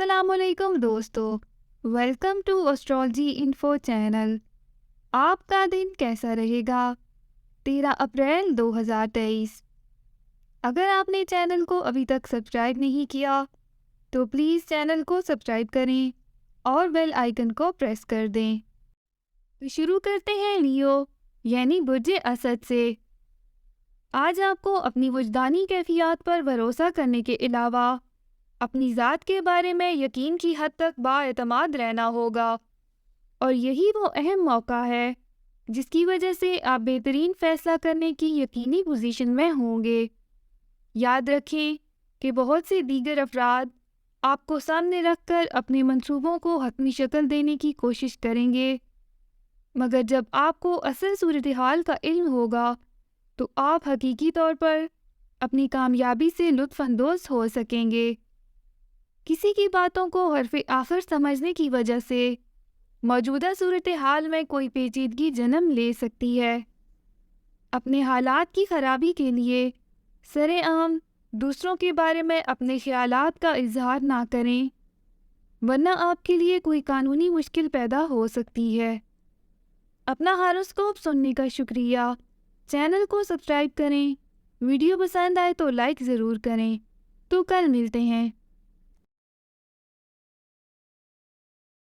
अस्सलामुअलैकुम दोस्तों, welcome to astrology info channel. आपका दिन कैसा रहेगा? 13 अप्रैल 2023। अगर आपने चैनल को अभी तक सब्सक्राइब नहीं किया तो प्लीज़ चैनल को सब्सक्राइब करें और बेल आइकन को प्रेस कर दें। तो शुरू करते हैं लियो यानी बुर्ज असद से। आज आपको अपनी वजदानी कैफियत पर भरोसा करने के अलावा अपनी ज़ात के बारे में यकीन की हद तक बाएतमाद रहना होगा, और यही वो अहम मौका है जिसकी वजह से आप बेहतरीन फ़ैसला करने की यकीनी पोजीशन में होंगे। याद रखें कि बहुत से दीगर अफराद आपको सामने रखकर अपने मंसूबों को हतमी शक्ल देने की कोशिश करेंगे, मगर जब आपको असल सूरत हाल का इल्म होगा तो आप हकीकी तौर पर अपनी कामयाबी से लुत्फ़अंदोज़ हो सकेंगे। किसी की बातों को हरफ़ आखिर समझने की वजह से मौजूदा सूरत हाल में कोई पेचीदगी जन्म ले सकती है। अपने हालात की ख़राबी के लिए सरेआम दूसरों के बारे में अपने ख़यालात का इजहार ना करें, वरना आपके लिए कोई कानूनी मुश्किल पैदा हो सकती है। अपना हॉरोस्कोप सुनने का शुक्रिया। चैनल को सब्सक्राइब करें। वीडियो पसंद आए तो लाइक ज़रूर करें। तो कल मिलते हैं।